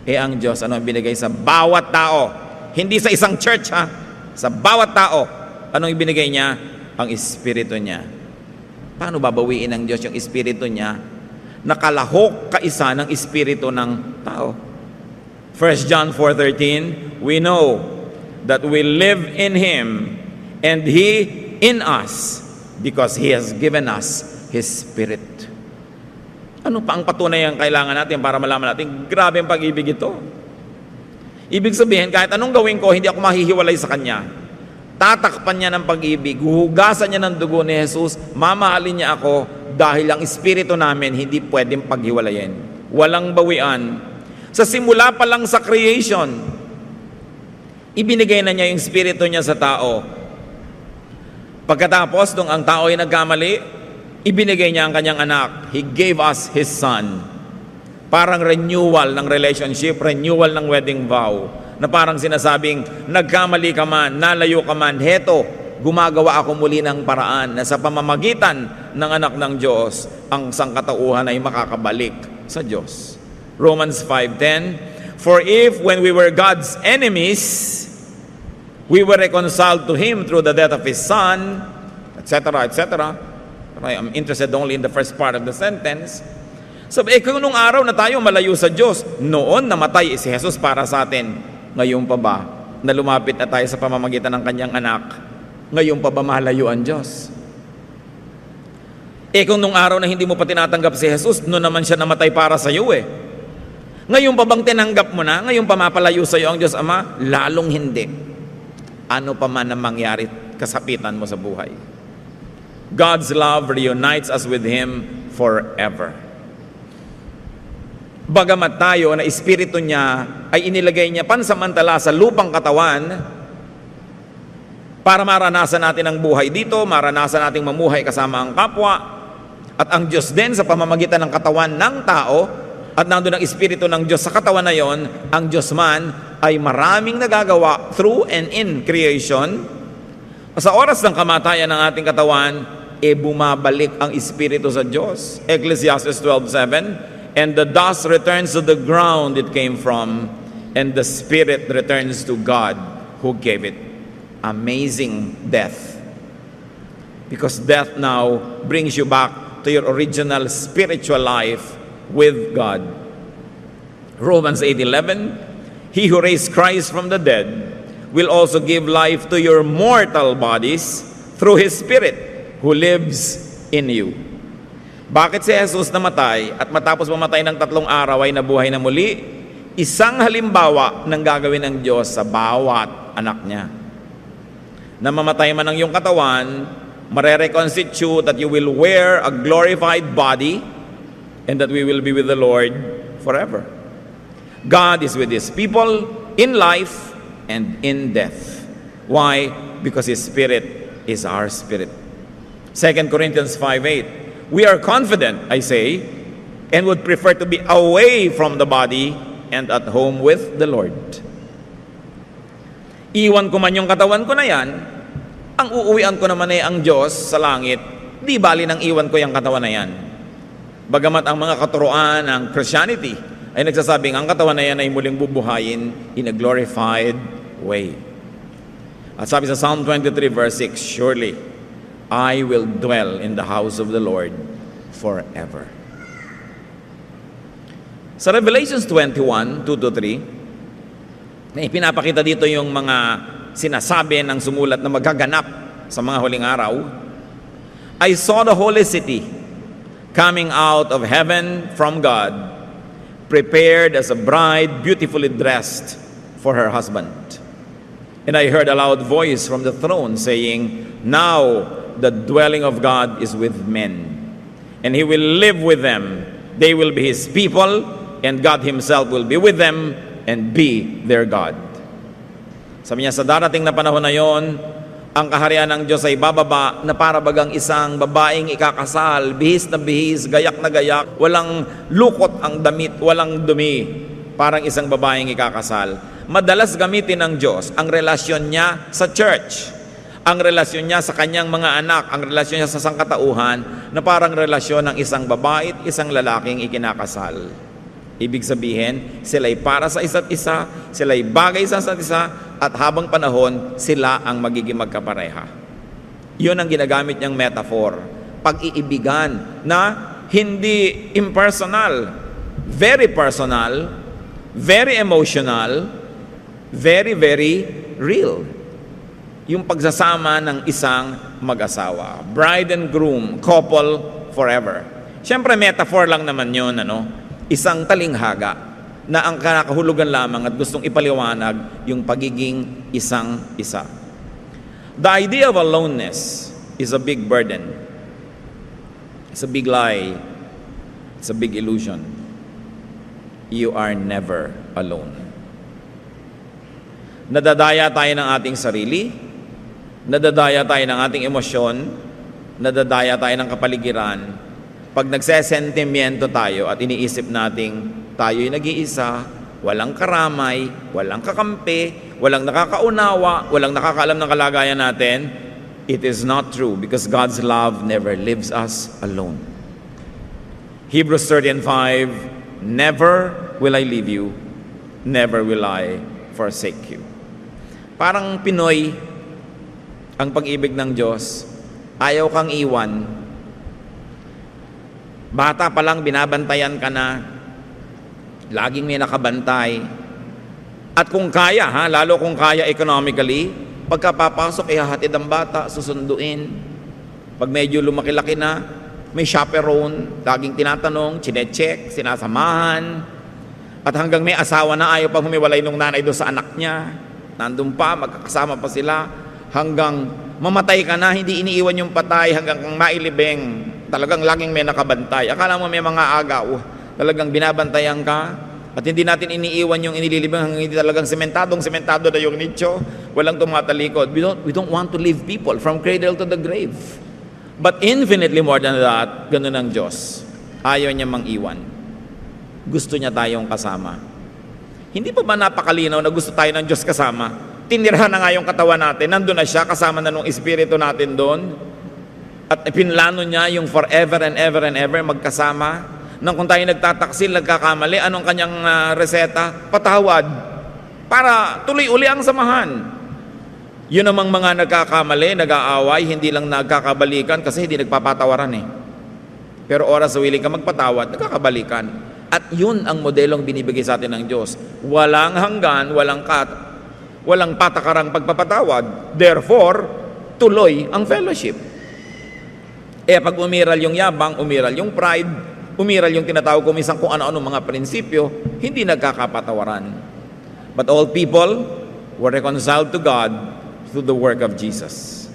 Ang Diyos, ano ang binigay sa bawat tao? Hindi sa isang church, ha? Sa bawat tao. Anong ibinigay niya? Ang Espiritu niya. Paano babawiin ng Diyos yung Espiritu niya? Nakalahok kaisa ng Espiritu ng tao. 1 John 4:13, we know that we live in Him and He in us because He has given us His Spirit. Ano pa ang patunay ang kailangan natin para malaman natin, grabe ang pag-ibig ito. Ibig sabihin, kahit anong gawin ko, hindi ako mahihiwalay sa Kanya. Tatakpan niya ng pag-ibig, huhugasan niya ng dugo ni Jesus, mamahalin niya ako dahil ang Espiritu namin hindi pwedeng paghiwalayin. Walang bawian. Sa simula pa lang sa creation, ibinigay na niya yung Espiritu niya sa tao. Pagkatapos, nung ang tao ay nagkamali, ibinigay niya ang kanyang anak. He gave us His Son. Parang renewal ng relationship, renewal ng wedding vow. Na parang sinasabing, nagkamali ka man, nalayo ka man, heto, gumagawa ako muli ng paraan na sa pamamagitan ng anak ng Diyos, ang sangkatauhan ay makakabalik sa Diyos. Romans 5:10, for if when we were God's enemies, we were reconciled to Him through the death of His Son, etc., etc., I'm interested only in the first part of the sentence. Sabi, kung nung araw na tayo malayo sa Diyos, noon namatay si Jesus para sa atin. Ngayon pa ba, na lumapit na tayo sa pamamagitan ng Kanyang anak, ngayon pa ba malayo ang Diyos? Kung nung araw na hindi mo pa tinatanggap si Jesus, noon naman siya namatay para sa iyo Ngayon pa bang tinanggap mo na? Ngayon pa mapalayo sa iyo ang Diyos Ama? Lalong hindi. Ano pa man ang mangyari, kasapitan mo sa buhay. God's love reunites us with Him forever. Bagamat tayo na Espiritu niya ay inilagay niya pansamantala sa lupang katawan para maranasan natin ang buhay dito, maranasan nating mamuhay kasama ang kapwa, at ang Diyos din sa pamamagitan ng katawan ng tao, at nandun ang Espiritu ng Diyos sa katawan na yon, ang Diyos man ay maraming nagagawa through and in creation. Sa oras ng kamatayan ng ating katawan, bumabalik ang Espiritu sa Diyos. Ecclesiastes 12:7, and the dust returns to the ground it came from, and the Spirit returns to God who gave it. Amazing death. Because death now brings you back to your original spiritual life with God. Romans 8:11, He who raised Christ from the dead will also give life to your mortal bodies through His Spirit who lives in you. Bakit si Jesus namatay at matapos mamatay ng 3 araw ay nabuhay na muli? Isang halimbawa ng gagawin ng Diyos sa bawat anak niya. Na mamatay man ang iyong katawan, mare-reconstitute that you will wear a glorified body and that we will be with the Lord forever. God is with His people in life and in death. Why? Because His Spirit is our spirit. 2 Corinthians 5:8, we are confident, I say, and would prefer to be away from the body and at home with the Lord. Iwan ko man yung katawan ko na yan, ang uuwian ko naman ay ang Diyos sa langit, di bali nang iwan ko yung katawan na yan. Bagamat ang mga katuruan ng Christianity ay nagsasabing ang katawan na yan ay muling bubuhayin in a glorified way. At sabi sa Psalm 23 verse 6, surely I will dwell in the house of the Lord forever. Sa Revelations 21, 2-3, na ipinapakita dito yung mga sinasabi ng sumulat na magaganap sa mga huling araw. I saw the holy city coming out of heaven from God, prepared as a bride beautifully dressed for her husband. And I heard a loud voice from the throne saying, now the dwelling of God is with men, and he will live with them. They will be his people, and God himself will be with them and be their God. Sabi niya, sa darating na panahon na yon, ang kaharian ng Diyos ay bababa na para bagang isang babaeng ikakasal, bihis na bihis, gayak na gayak, walang lukot ang damit, walang dumi, parang isang babaeng ikakasal. Madalas gamitin ng Diyos ang relasyon niya sa church, ang relasyon niya sa kanyang mga anak, ang relasyon niya sa sangkatauhan, na parang relasyon ng isang babae at isang lalaking ikinakasal. Ibig sabihin, sila'y para sa isa't isa, sila'y bagay sa isa't isa, at habang panahon, sila ang magiging magkapareha. Yun ang ginagamit niyang metaphor. Pag-iibigan na hindi impersonal, very personal, very emotional, very, very real. Yung pagsasama ng isang mag-asawa. Bride and groom, couple forever. Siyempre, metaphor lang naman yun, isang talinghaga na ang kinakahulugan lamang at gustong ipaliwanag yung pagiging isang-isa. The idea of aloneness is a big burden. It's a big lie. It's a big illusion. You are never alone. Nadadaya tayo ng ating sarili, nadadaya tayo ng ating emosyon, nadadaya tayo ng kapaligiran. Pag nagsesentimiento tayo at iniisip nating tayo'y nag-iisa, walang karamay, walang kakampi, walang nakakaunawa, walang nakakaalam ng kalagayan natin, it is not true because God's love never leaves us alone. Hebrews 13:5, never will I leave you, never will I forsake you. Parang Pinoy ang pag-ibig ng Diyos, ayaw kang iwan. Bata pa lang binabantayan ka na, laging may nakabantay. At kung kaya, lalo kung kaya economically, pagkapapasok, ihahatid ang bata, susunduin. Pag medyo lumaki-laki na, may chaperone, laging tinatanong, chinecheck, sinasamahan. At hanggang may asawa na, ayaw pang humiwalay nung nanay doon sa anak niya. Nandun pa, magkakasama pa sila. Hanggang mamatay ka na, hindi iniiwan yung patay, hanggang mailibing. Talagang laging may nakabantay. Akala mo may mga agaw. Talagang binabantayan ka. At hindi natin iniiwan yung inililibing hanggang hindi talagang sementado na yung nicho. Walang tumatalikod. We don't want to leave people from cradle to the grave. But infinitely more than that, ganun ang Diyos. Ayaw niya mang-iwan. Gusto niya tayong kasama. Hindi pa ba napakalinaw na gusto tayo ng Diyos kasama? Tinirhan na nga yung katawan natin. Nandun na siya, kasama na nung espiritu natin doon. At pinlano niya yung forever and ever magkasama. Nang kung tayo nagtataksil, nagkakamali, anong kanyang reseta? Patawad. Para tuloy uli ang samahan. Yun namang mga nagkakamali, nag-aaway, hindi lang nagkakabalikan kasi hindi nagpapatawaran Pero oras sa willing ka magpatawad, nagkakabalikan. At yun ang modelong binibigay sa atin ng Diyos. Walang hanggan, walang patakarang pagpapatawad. Therefore, tuloy ang fellowship. Pag umiral yung yabang, umiral yung pride, umiral yung tinatawag ko minsan kung ano-ano mga prinsipyo, hindi nagkakapatawaran. But all people were reconciled to God through the work of Jesus.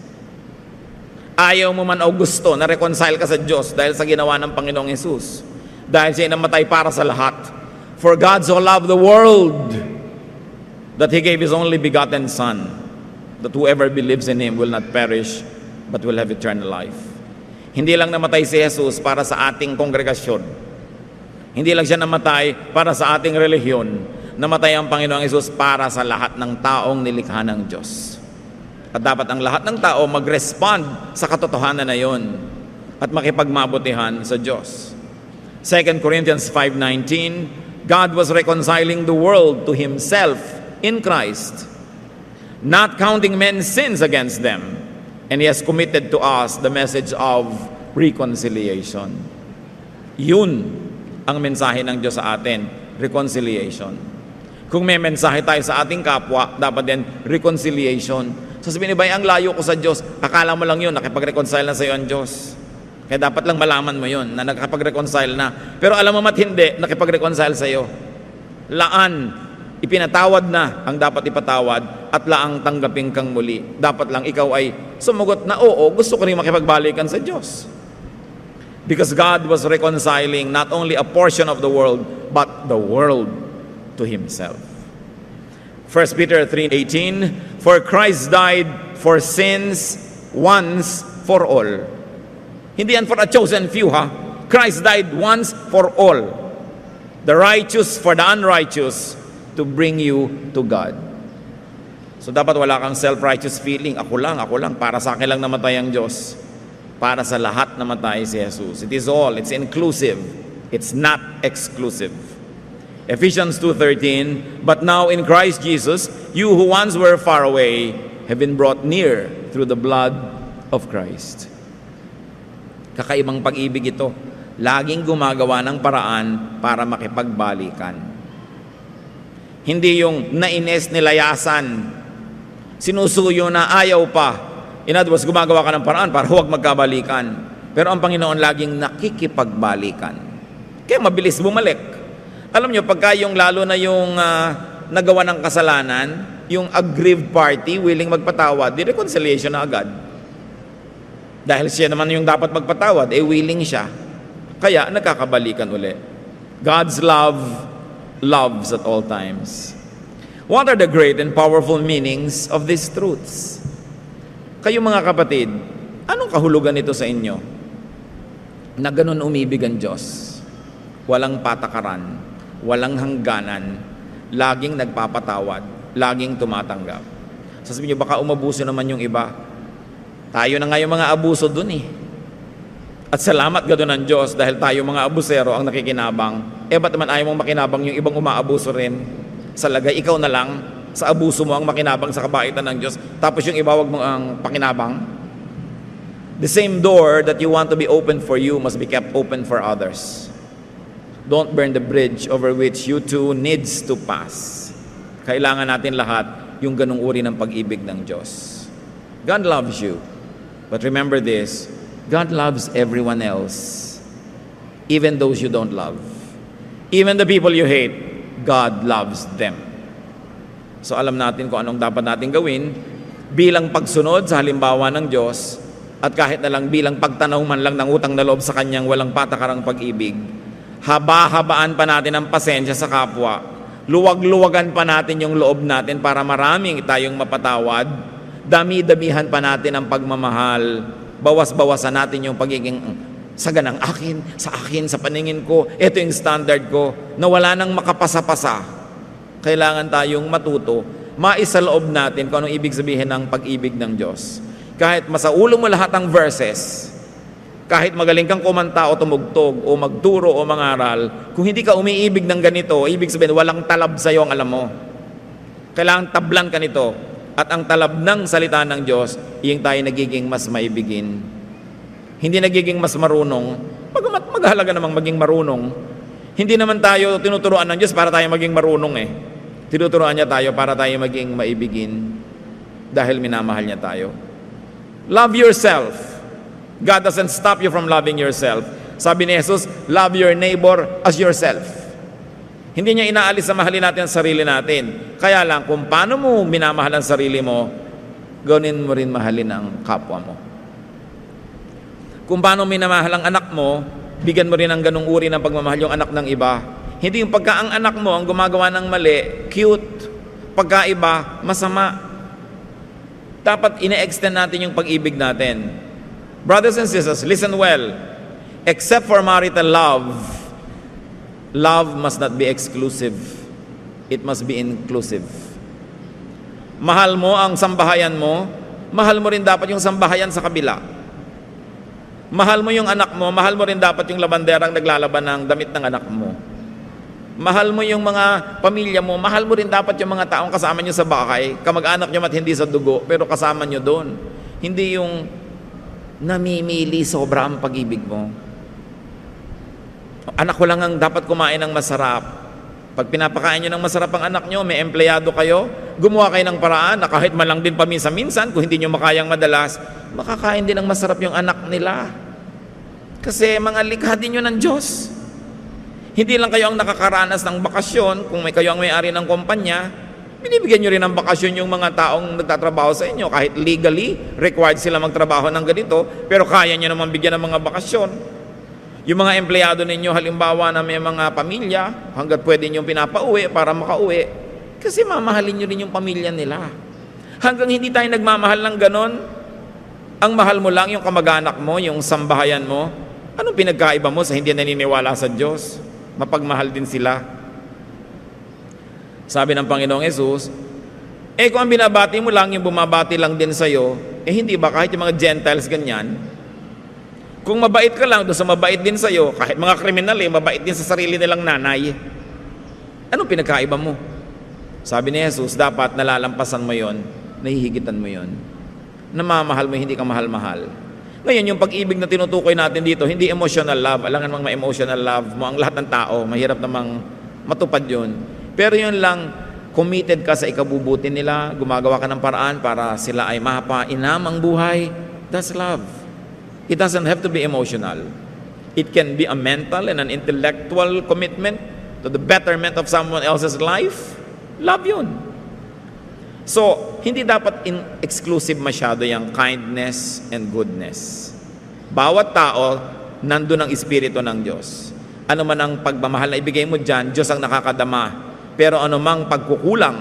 Ayaw mo man o gusto na reconcile ka sa Diyos dahil sa ginawa ng Panginoong Hesus. Dahil siya namatay para sa lahat. For God so loved the world that He gave His only begotten Son, that whoever believes in Him will not perish, but will have eternal life. Hindi lang namatay si Jesus para sa ating kongregasyon. Hindi lang siya namatay para sa ating relihiyon. Namatay ang Panginoong Hesus para sa lahat ng taong nilikha ng Diyos. At dapat ang lahat ng tao mag-respond sa katotohanan na yon at makipagmabutihan sa Diyos. 2 Corinthians 5:19, God was reconciling the world to Himself in Christ, not counting men's sins against them. And He has committed to us the message of reconciliation. Yun ang mensahe ng Diyos sa atin, reconciliation. Kung may mensahe tayo sa ating kapwa, dapat din reconciliation. Sasabihin ni Bay, ang layo ko sa Diyos. Akala mo lang yun, nakipag-reconcile na sa iyo ang Diyos. Kaya dapat lang malaman mo yun, na nakipag-reconcile na. Pero alam mo mat hindi, nakipag-reconcile sa iyo. Laan, ipinatawad na ang dapat ipatawad at laang tanggapin kang muli. Dapat lang ikaw ay sumagot na, oo, gusto ko rin makipagbalikan sa Diyos. Because God was reconciling not only a portion of the world, but the world to Himself. 1 Peter 3:18, for Christ died for sins once for all. Hindi yan for a chosen few, ha? Christ died once for all. The righteous for the unrighteous, to bring you to God. So dapat wala kang self-righteous feeling. Ako lang, para sa akin lang namatay ang Diyos. Para sa lahat namatay si Jesus. It is all, it's inclusive. It's not exclusive. Ephesians 2:13, but now in Christ Jesus, you who once were far away have been brought near through the blood of Christ. Kakaibang pag-ibig ito. Laging gumagawa ng paraan para makipagbalikan. Hindi yung naines nilayasan, sinusuyo na ayaw pa. In other words, gumagawa ka ng paraan para huwag magkabalikan. Pero ang Panginoon laging nakikipagbalikan. Kaya mabilis bumalik. Alam nyo, pagka yung lalo na yung nagawa ng kasalanan, yung aggrieved party, willing magpatawad, di reconciliation na agad. Dahil siya naman yung dapat magpatawad, willing siya. Kaya nagkakabalikan uli. God's love loves at all times. What are the great and powerful meanings of these truths? Kayo mga kapatid, anong kahulugan nito sa inyo? Na ganun umibig ang Diyos. Walang patakaran, walang hangganan, laging nagpapatawad, laging tumatanggap. Sasabihin niyo, baka umabuso naman yung iba. Tayo na nga yung mga abuso dun eh. At salamat gano'n ng Diyos dahil tayo mga abusero ang nakikinabang. Ba't naman ayaw mong makinabang yung ibang umaabuso rin? Sa lagay, ikaw na lang, sa abuso mo ang makinabang sa kabaitan ng Diyos, tapos yung iba wag mo ang pakinabang. The same door that you want to be open for you must be kept open for others. Don't burn the bridge over which you too needs to pass. Kailangan natin lahat yung ganung uri ng pag-ibig ng Diyos. God loves you. But remember this, God loves everyone else. Even those you don't love. Even the people you hate, God loves them. So alam natin kung anong dapat natin gawin bilang pagsunod sa halimbawa ng Diyos at kahit na lang bilang pagtanaw man lang ng utang na loob sa Kanyang walang patakarang pag-ibig. Haba-habaan pa natin ang pasensya sa kapwa. Luwag-luwagan pa natin yung loob natin para maraming tayong mapatawad. Dami-damihan pa natin ang pagmamahal. Bawas-bawasan natin yung pagiging saganang akin, sa paningin ko. Ito yung standard ko na wala nang makapasa-pasa. Kailangan tayong matuto, maisaloob natin kung anong ibig sabihin ng pag-ibig ng Diyos. Kahit masaulo mo lahat ng verses, kahit magaling kang kumanta o tumugtog o magturo o mangaral, kung hindi ka umiibig ng ganito, ibig sabihin walang talab sa iyo ang alam mo. Kailangan tablan ka nito. At ang talab ng salita ng Diyos, yung tayo nagiging mas maibigin. Hindi nagiging mas marunong. Maghalaga namang maging marunong. Hindi naman tayo tinuturuan ng Diyos para tayo maging marunong eh. Tinuturuan niya tayo para tayo maging maibigin dahil minamahal niya tayo. Love yourself. God doesn't stop you from loving yourself. Sabi ni Jesus, love your neighbor as yourself. Hindi niya inaalis sa mahalin natin ang sarili natin. Kaya lang, kung paano mo minamahal ang sarili mo, gawin mo rin mahalin ang kapwa mo. Kung paano minamahal ang anak mo, bigyan mo rin ng ganung uri ng pagmamahal yung anak ng iba. Hindi yung pagka ang anak mo ang gumagawa ng mali, cute. Pagka iba, masama. Dapat ine-extend natin yung pag-ibig natin. Brothers and sisters, listen well. Except for marital love, love must not be exclusive. It must be inclusive. Mahal mo ang sambahayan mo, mahal mo rin dapat yung sambahayan sa kabila. Mahal mo yung anak mo, mahal mo rin dapat yung labanderang naglalaban ng damit ng anak mo. Mahal mo yung mga pamilya mo, mahal mo rin dapat yung mga taong kasama nyo sa bahay, kamag-anak nyo at hindi sa dugo, pero kasama nyo doon. Hindi yung namimili sobra ang pag-ibig mo. Anak ko lang ang dapat kumain ng masarap. Pag pinapakain nyo ng masarap ang anak nyo, may empleyado kayo, gumawa kayo ng paraan na kahit man lang din paminsan-minsan, kung hindi nyo makayang madalas, makakain din ng masarap yung anak nila. Kasi mga likha din yun ng Diyos. Hindi lang kayo ang nakakaranas ng bakasyon, kung kayo ang may-ari ng kumpanya, binibigyan nyo rin ng bakasyon yung mga taong nagtatrabaho sa inyo. Kahit legally, required sila magtrabaho ng ganito, pero kaya nyo naman bigyan ng mga bakasyon. Yung mga empleyado ninyo, halimbawa na may mga pamilya, hanggat pwede nyo pinapauwi para makauwi, kasi mamahalin nyo rin yung pamilya nila. Hanggang hindi tayo nagmamahal ng ganon, ang mahal mo lang yung kamag-anak mo, yung sambahayan mo, anong pinagkaiba mo sa hindi naniniwala sa Diyos? Mapagmahal din sila. Sabi ng Panginoong Yesus, kung ang binabati mo lang, yung bumabati lang din sa'yo, hindi ba kahit yung mga Gentiles ganyan? Kung mabait ka lang, doon sa mabait din sa'yo, kahit mga kriminal mabait din sa sarili nilang nanay. Anong pinagkaiba mo? Sabi ni Jesus, dapat nalalampasan mo yon, nahihigitan mo yon. Namamahal mo, hindi ka mahal-mahal. Ngayon, yung pag-ibig na tinutukoy natin dito, hindi emotional love. Alangan mang ma-emotional love mo ang lahat ng tao. Mahirap namang matupad yun. Pero yun lang, committed ka sa ikabubuti nila, gumagawa ka ng paraan para sila ay mapainam ang buhay. That's love. It doesn't have to be emotional. It can be a mental and an intellectual commitment to the betterment of someone else's life. Love yun. So, hindi dapat exclusive masyado yung kindness and goodness. Bawat tao, nandun ang Espiritu ng Diyos. Ano man ang pagmamahal na ibigay mo dyan, Diyos ang nakakadama. Pero ano mang pagkukulang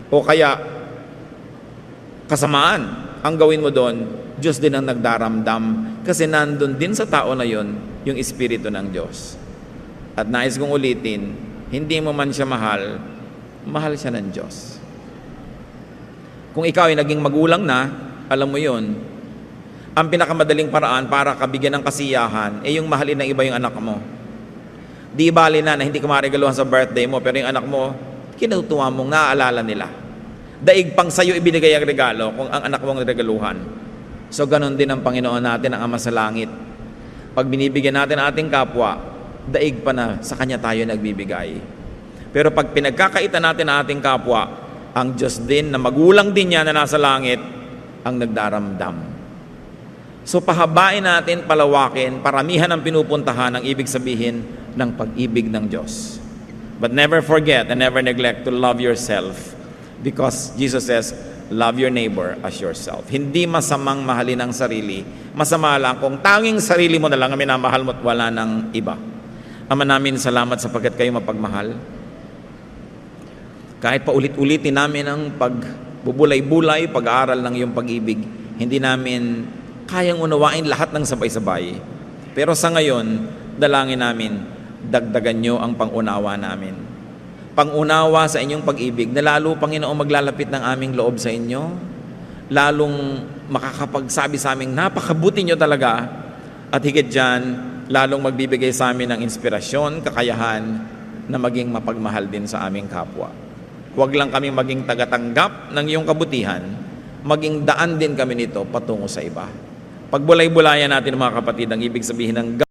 o kaya kasamaan ang gawin mo doon, Diyos din ang nagdaramdam kasi nandun din sa tao na yon yung Espiritu ng Diyos. At nais kong ulitin, hindi mo man siya mahal, mahal siya ng Diyos. Kung ikaw ay naging magulang na, alam mo yon, ang pinakamadaling paraan para kabigyan ng kasiyahan yung mahalin ng iba yung anak mo. Di bali na hindi ka maregaluhan sa birthday mo, pero yung anak mo, kinutuwa mong naaalala nila. Daig pang sa'yo ibinigay ang regalo kung ang anak mong regaluhan. So, ganon din ang Panginoon natin, ang Ama sa Langit. Pag binibigyan natin ang ating kapwa, daig pa na sa Kanya tayo nagbibigay. Pero pag pinagkakaitan natin ang ating kapwa, ang Diyos din na magulang din niya na nasa langit, ang nagdaramdam. So, pahabain natin, palawakin, paramihan ang pinupuntahan ang ibig sabihin ng pag-ibig ng Diyos. But never forget and never neglect to love yourself because Jesus says, love your neighbor as yourself. Hindi masamang mahalin ang sarili. Masama lang kung tanging sarili mo na lang ang minamahal mo at wala ng iba. Ama namin, salamat sapagkat kayo mapagmahal. Kahit paulit-ulitin namin ang pagbubulay-bulay, pag-aaral ng iyong pag-ibig, hindi namin kayang unawain lahat ng sabay-sabay. Pero sa ngayon, dalangin namin, dagdagan nyo ang pangunawa namin. Pangunawa sa inyong pag-ibig na lalo, Panginoon, maglalapit ng aming loob sa inyo, lalong makakapagsabi sa aming napakabuti nyo talaga, at higit dyan, lalong magbibigay sa amin ng inspirasyon, kakayahan na maging mapagmahal din sa aming kapwa. Huwag lang kami maging tagatanggap ng iyong kabutihan, maging daan din kami nito patungo sa iba. Pagbulay-bulayan natin, mga kapatid, ang ibig sabihin ng